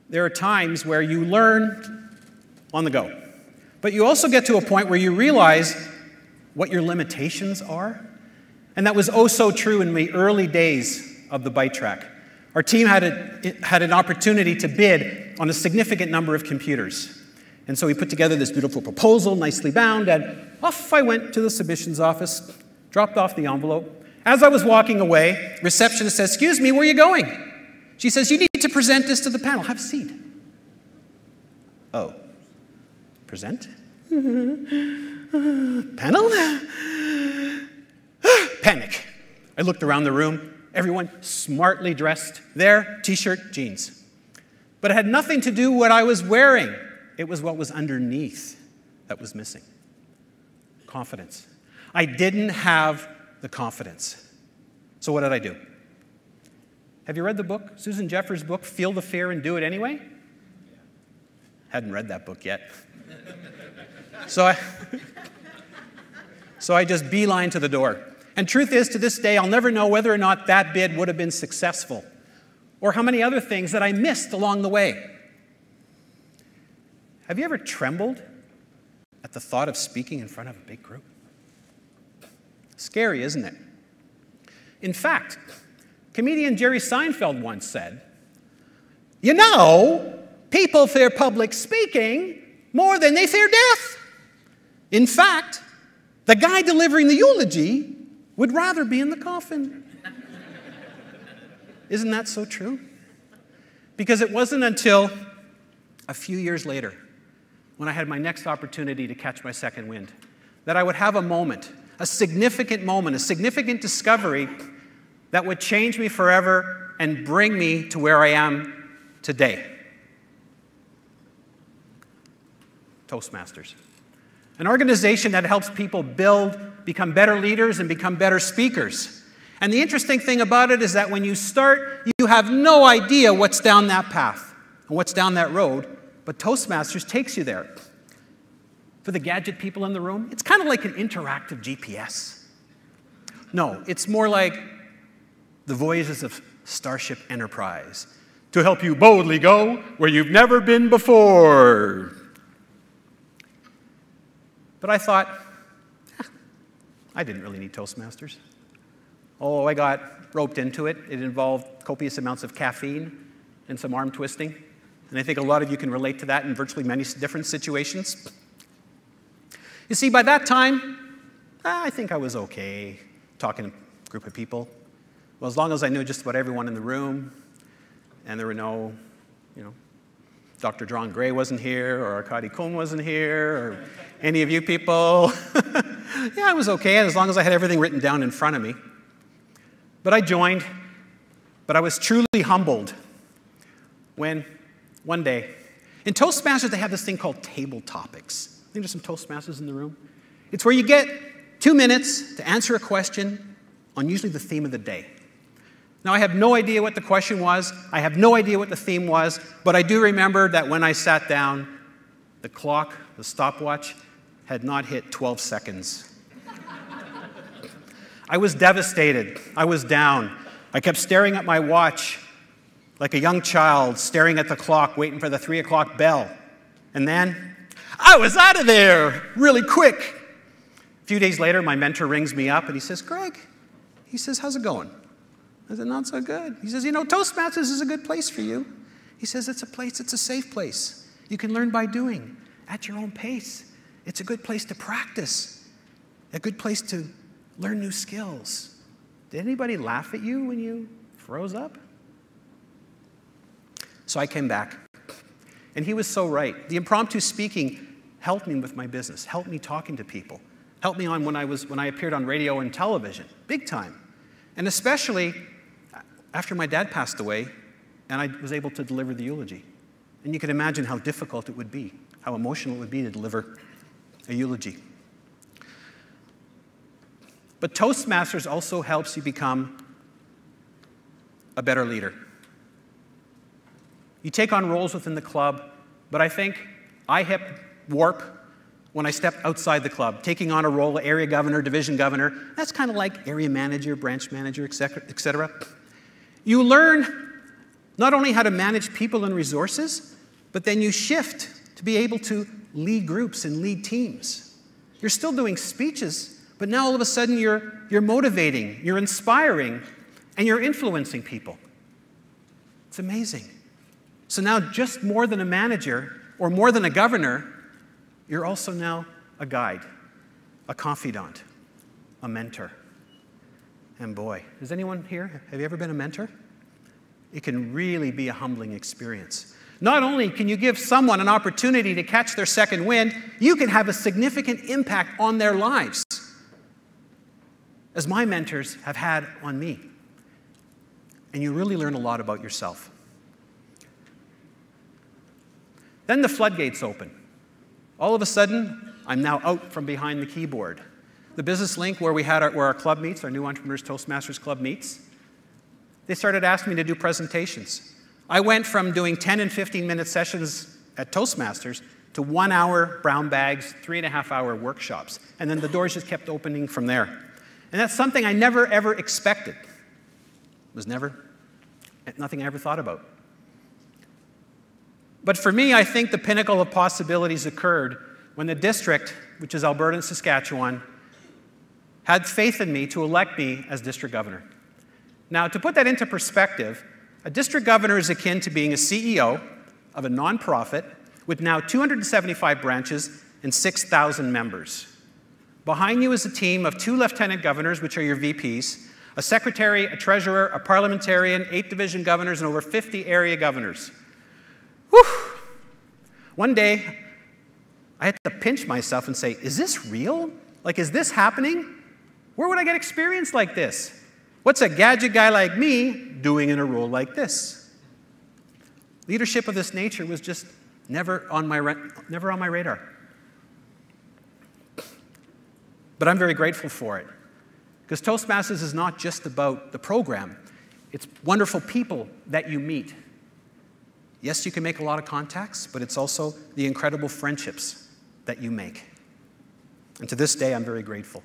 there are times where you learn on the go. But you also get to a point where you realize what your limitations are. And that was oh so true in the early days of the Bite Track. Our team had an opportunity to bid on a significant number of computers. And so we put together this beautiful proposal, nicely bound, and off I went to the submissions office, dropped off the envelope. As I was walking away, receptionist says, "Excuse me, where are you going?" She says, "You need to present this to the panel. Have a seat." Oh, present? Panel? Panic. I looked around the room. Everyone smartly dressed there, t-shirt, jeans. But it had nothing to do with what I was wearing. It was what was underneath that was missing. Confidence. I didn't have the confidence. So what did I do? Have you read the book, Susan Jeffers' book, Feel the Fear and Do It Anyway? Hadn't read that book yet. So I just beeline to the door. And truth is, to this day, I'll never know whether or not that bid would have been successful, or how many other things that I missed along the way. Have you ever trembled at the thought of speaking in front of a big group? Scary, isn't it? In fact, comedian Jerry Seinfeld once said, "You know, people fear public speaking more than they fear death. In fact, the guy delivering the eulogy would rather be in the coffin." Isn't that so true? Because it wasn't until a few years later, when I had my next opportunity to catch my second wind, that I would have a moment, a significant discovery that would change me forever and bring me to where I am today. Toastmasters. An organization that helps people become better leaders and become better speakers. And the interesting thing about it is that when you start, you have no idea what's down that path and what's down that road, but Toastmasters takes you there. For the gadget people in the room, it's kind of like an interactive GPS. No, it's more like the voyages of Starship Enterprise, to help you boldly go where you've never been before. But I thought, I didn't really need Toastmasters. Oh, I got roped into it. It involved copious amounts of caffeine and some arm twisting. And I think a lot of you can relate to that in virtually many different situations. You see, by that time, I think I was okay talking to a group of people. Well, as long as I knew just about everyone in the room, and there were no, Dr. John Gray wasn't here, or Arkadi Kuhlmann wasn't here, or any of you people. Yeah, I was okay, as long as I had everything written down in front of me. But I joined, but I was truly humbled when one day, in Toastmasters, they have this thing called table topics. I think there's some Toastmasters in the room. It's where you get 2 minutes to answer a question on usually the theme of the day. Now, I have no idea what the question was. I have no idea what the theme was, but I do remember that when I sat down, the clock, the stopwatch, had not hit 12 seconds. I was devastated. I was down. I kept staring at my watch like a young child, staring at the clock, waiting for the 3 o'clock bell. And then, I was out of there really quick. A few days later, my mentor rings me up, and he says, "Greg," he says, "how's it going?" I said, "Not so good." He says, "Toastmasters is a good place for you." He says, "It's a safe place. You can learn by doing, at your own pace. It's a good place to practice, a good place to learn new skills." Did anybody laugh at you when you froze up? So I came back, and he was so right. The impromptu speaking helped me with my business, helped me talking to people, helped me on when I appeared on radio and television, big time. And especially after my dad passed away, and I was able to deliver the eulogy. And you can imagine how difficult it would be, how emotional it would be to deliver a eulogy. But Toastmasters also helps you become a better leader. You take on roles within the club, but I think I hit warp when I stepped outside the club, taking on a role, area governor, division governor. That's kind of like area manager, branch manager, et cetera. You learn not only how to manage people and resources, but then you shift to be able to lead groups and lead teams. You're still doing speeches, but now all of a sudden you're motivating, you're inspiring, and you're influencing people. It's amazing. So now just more than a manager or more than a governor, you're also now a guide, a confidant, a mentor. And boy, is anyone here, have you ever been a mentor? It can really be a humbling experience. Not only can you give someone an opportunity to catch their second wind, you can have a significant impact on their lives, as my mentors have had on me. And you really learn a lot about yourself. Then the floodgates open. All of a sudden, I'm now out from behind the keyboard. The Business Link, where our club meets, our new Entrepreneurs Toastmasters Club meets, they started asking me to do presentations. I went from doing 10 and 15-minute sessions at Toastmasters to 1-hour brown bags, 3.5-hour workshops. And then the doors just kept opening from there. And that's something I never, ever expected. It was nothing I ever thought about. But for me, I think the pinnacle of possibilities occurred when the district, which is Alberta and Saskatchewan, had faith in me to elect me as district governor. Now, to put that into perspective, a district governor is akin to being a CEO of a nonprofit with now 275 branches and 6,000 members. Behind you is a team of 2 lieutenant governors, which are your VPs, a secretary, a treasurer, a parliamentarian, 8 division governors, and over 50 area governors. Whew. One day, I had to pinch myself and say, is this real? Like, is this happening? Where would I get experience like this? What's a gadget guy like me doing in a role like this? Leadership of this nature was just never on my radar. But I'm very grateful for it, because Toastmasters is not just about the program. It's wonderful people that you meet. Yes, you can make a lot of contacts, but it's also the incredible friendships that you make. And to this day, I'm very grateful.